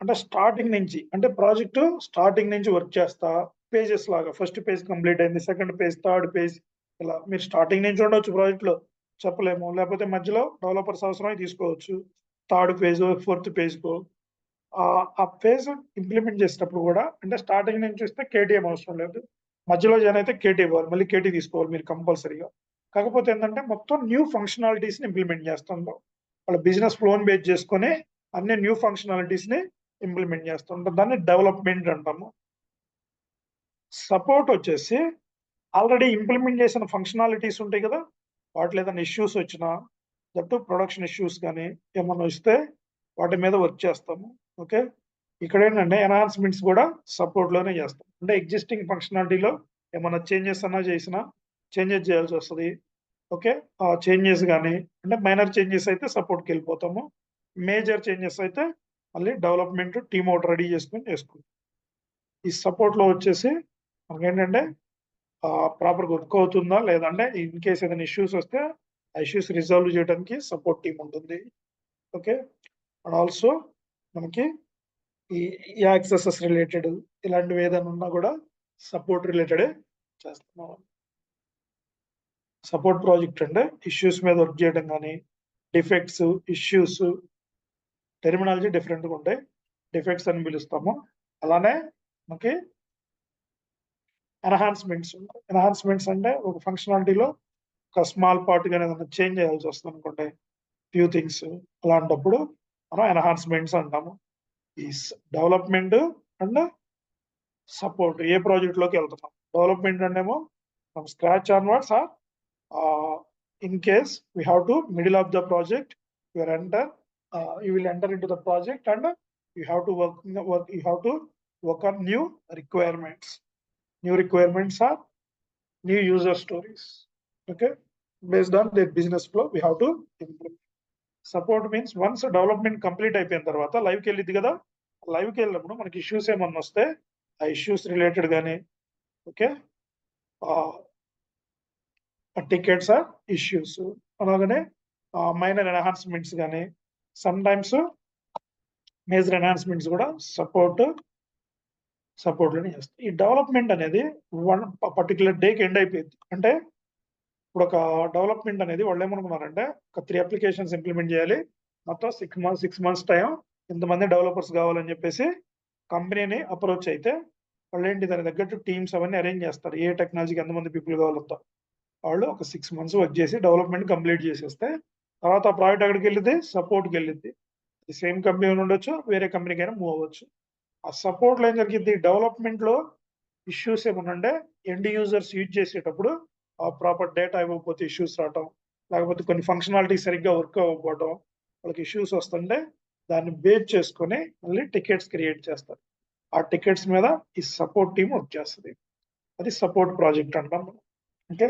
అంటే స్టార్టింగ్ నుంచి, అంటే ప్రాజెక్ట్ స్టార్టింగ్ నుంచి వర్క్ చేస్తా పేజెస్ లాగా, ఫస్ట్ పేజ్ కంప్లీట్ అయింది, సెకండ్ పేజ్, థర్డ్ పేజ్, ఇలా మీరు స్టార్టింగ్ నుంచి ఉండొచ్చు ప్రాజెక్ట్ లో, చెప్పలేము. లేకపోతే మధ్యలో డెవలపర్స్ అవసరమై తీసుకోవచ్చు, థర్డ్ పేజ్ 4th పేజ్ కో. ఆ పేజ్ ఇంప్లిమెంట్ చేసేటప్పుడు కూడా అంటే స్టార్టింగ్ నుంచి ఇస్తే కేటీఎం అవసరం లేదు, మధ్యలో జాయిన్ అయితే కేటీ ఇవ్వాలి, మళ్ళీ కేటీ తీసుకోవాలి మీరు కంపల్సరీగా. కాకపోతే ఏంటంటే మొత్తం న్యూ ఫంక్షనాలిటీస్ ని ఇంప్లిమెంట్ చేస్తుంటాం. వాళ్ళ బిజినెస్ ఫ్లోన్ బేస్ చేసుకొని అన్ని న్యూ ఫంక్షనాలిటీస్ ని ఇంప్లిమెంట్ చేస్తుంటాం. దాన్ని డెవలప్మెంట్ అంటాము. సపోర్ట్ వచ్చేసి ఆల్రెడీ ఇంప్లిమెంట్ చేసిన ఫంక్షనాలిటీస్ ఉంటాయి కదా, వాటిలో ఏదైనా ఇష్యూస్ వచ్చినా, దట్టు ప్రొడక్షన్ ఇష్యూస్ కానీ ఏమన్నా వస్తే వాటి మీద వర్క్ చేస్తాము. ఓకే, ఇక్కడ ఏంటంటే ఎన్హాన్స్మెంట్స్ కూడా సపోర్ట్ లోనే చేస్తాం. అంటే ఎగ్జిస్టింగ్ ఫంక్షనాలిటీలో ఏమన్నా చేంజెస్ అన్నా చేసినా చేంజెస్ చేయాల్సి వస్తుంది. ఓకే, ఆ చేంజెస్ కానీ అంటే మైనర్ చేంజెస్ అయితే సపోర్ట్కి వెళ్ళిపోతాము, మేజర్ చేంజెస్ అయితే మళ్ళీ డెవలప్మెంట్ టీమ్ అవుట్ రెడీ చేసుకుంటాం. ఈ సపోర్ట్ లో వచ్చేసి మనకి ఏంటంటే ప్రాపర్ వర్క్ అవుతుందా లేదంటే ఇన్ కేస్ ఏదైనా ఇష్యూస్ వస్తే ఆ ఇష్యూస్ రిజాల్వ్ చేయడానికి సపోర్ట్ టీమ్ ఉంటుంది. ఓకే, అండ్ ఆల్సో మనకి ఈ యాక్సెసెస్ రిలేటెడ్ ఇలాంటివి ఏదైనా ఉన్నా కూడా సపోర్ట్ రిలేటెడ్ చేస్తున్నాం. సపోర్ట్ ప్రాజెక్ట్ అంటే ఇష్యూస్ మీద వర్క్ చేయడం కానీ, డిఫెక్ట్స్, ఇష్యూస్, టెర్మినాలజీ డిఫరెంట్గా ఉంటాయి, డిఫెక్ట్స్ అని పిలుస్తాము. అలానే మనకి ఎన్హాన్స్మెంట్స్ అంటే ఒక ఫంక్షనాలిటీలో ఒక స్మాల్ పార్ట్ కానీ ఏదైనా చేంజ్ చేయాల్సి వస్తుంది అనుకోండి, ఫ్యూ థింగ్స్, అలాంటప్పుడు మనం ఎన్హాన్స్మెంట్స్ అంటాము. ఈ development and support a project లోకి వెళ్తున్నాం. డెవలప్మెంట్ అంటేమో from scratch onwards or in case we have to middle of the project, you will enter into the project and you have to work on new requirements. New requirements are new user stories. Okay, based on their business flow we have to implement. Support means once development complete అయిపోయిన తర్వాత లైవ్ కి వెళ్ళింది కదా, లైవ్ కి వెళ్ళినప్పుడు మనకి ఇష్యూస్ ఏమన్నా వస్తే ఆ ఇష్యూస్ రిలేటెడ్ గానీ, ఓకే, టికెట్స్ ఆర్ ఇష్యూస్, అలాగనే మైనర్ ఎన్హాన్స్మెంట్స్ కానీ, సమ్ టైమ్స్ మేజర్ ఎన్హాన్స్మెంట్స్ కూడా సపోర్ట్ లోనే చేస్తాయి. ఈ డెవలప్మెంట్ అనేది వన్ పర్టికులర్ డేకి ఎండ్ అయిపోయింది అంటే, ఇప్పుడు ఒక డెవలప్మెంట్ అనేది వాళ్ళు ఏమనుకున్నారంటే ఒక 3 అప్లికేషన్స్ ఇంప్లిమెంట్ చేయాలి, మొత్తం 6 months టైం, ఇంతమంది డెవలపర్స్ కావాలని చెప్పేసి కంపెనీని అప్రోచ్ అయితే వాళ్ళు ఏంటి, దాని తగ్గట్టు టీమ్స్ అవన్నీ అరేంజ్ చేస్తారు. ఏ టెక్నాలజీకి ఎంతమంది పీపుల్ కావాలంతా వాళ్ళు ఒక 6 months వర్క్ చేసి డెవలప్మెంట్ కంప్లీట్ చేసేస్తే తర్వాత ఆ ప్రాజెక్ట్ ఎక్కడికి వెళ్ళింది, సపోర్ట్కి వెళ్ళింది. సేమ్ కంపెనీ ఉండొచ్చు, వేరే కంపెనీకైనా మూవ్ అవ్వచ్చు. ఆ సపోర్ట్లో ఏం జరిగింది, డెవలప్మెంట్ లో ఇష్యూస్ ఏమన్నా ఎండ్ యూజర్స్ యూజ్ చేసేటప్పుడు ఆ ప్రాపర్ డేటా ఇవ్వకపోతే ఇష్యూస్ రావటం, లేకపోతే కొన్ని ఫంక్షనాలిటీ సరిగ్గా వర్క్ అవ్వకపోవడం, వాళ్ళకి ఇష్యూస్ వస్తుంటే దాన్ని బేస్ చేసుకొని మళ్ళీ టికెట్స్ క్రియేట్ చేస్తారు. ఆ టికెట్స్ మీద ఈ సపోర్ట్ టీమ్ వర్క్ చేస్తుంది. అది సపోర్ట్ ప్రాజెక్ట్ అంటాం మనం. ఓకే,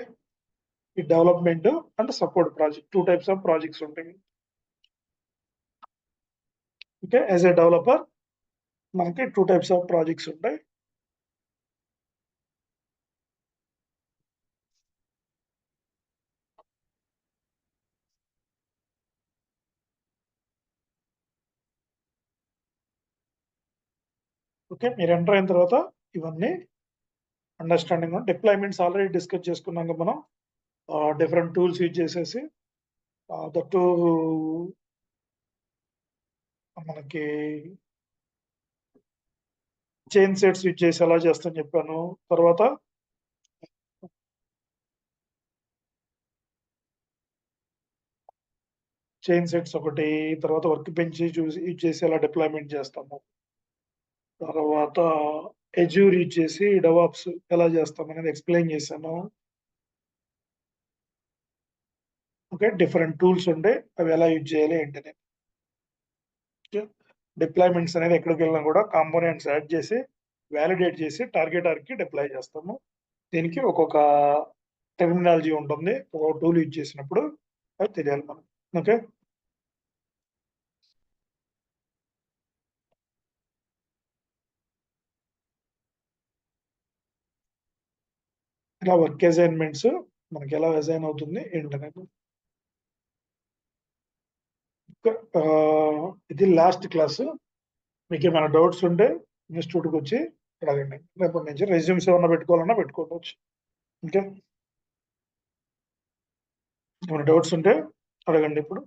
ఈ development and support project 2 types of projects ఉంటాయి. ఓకే, యాజ్ ఎ డెవలపర్ మనకి 2 types ఆఫ్ ప్రాజెక్ట్స్ ఉంటాయి. ఓకే, మీరు ఎంటర్ అయిన తర్వాత ఇవన్నీ అండర్స్టాండింగ్. డిప్లాయ్మెంట్స్ ఆల్రెడీ డిస్కస్ చేసుకున్నాక మనం డిఫరెంట్ టూల్స్ యూజ్ చేసేసి దట్టు మనకి చైన్ సెట్స్ యూజ్ చేసి ఎలా చేస్తాను చెప్పాను. తర్వాత చైన్ సెట్స్ ఒకటి, తర్వాత వర్క్ బెంచ్ యూజ్ చేసి ఎలా డిప్లాయ్మెంట్ చేస్తాము, తర్వాత ఎజ్యూర్ యూజ్ చేసి డెవాప్స్ ఎలా చేస్తాం అనేది ఎక్స్ప్లెయిన్ చేశాను. ఓకే, డిఫరెంట్ టూల్స్ ఉండే అవి ఎలా యూజ్ చేయాలి ఏంటనే. డిప్లాయ్మెంట్స్ అనేది ఎక్కడికి వెళ్ళినా కూడా కాంపోనెంట్స్ యాడ్ చేసి వ్యాలిడేట్ చేసి టార్గెట్ కి డిప్లాయ్ చేస్తాము. దీనికి ఒక్కొక్క టెర్మినాలజీ ఉంటుంది, ఒక టూల్ యూజ్ చేసినప్పుడు అది తెలియాలి మనం. ఓకే, ఇలా వర్క్ అసైన్మెంట్స్ మనకి ఎలా అసైన్ అవుతుంది ఏంటనేది. ఇది లాస్ట్ క్లాస్. మీకు ఏమైనా డౌట్స్ ఉంటే ఇన్స్టిట్యూట్కి వచ్చి అడగండి. రేపటి నుంచి రెజ్యూమ్స్ ఏమన్నా పెట్టుకోవాలన్నా పెట్టుకోవచ్చు. ఓకే, ఏమైనా డౌట్స్ ఉంటే అడగండి ఇప్పుడు.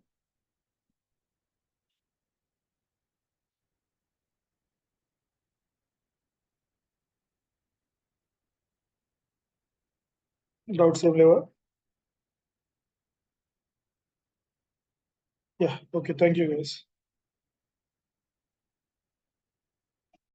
డౌట్స్ ఏం లేవా? Yeah, okay, thank you guys.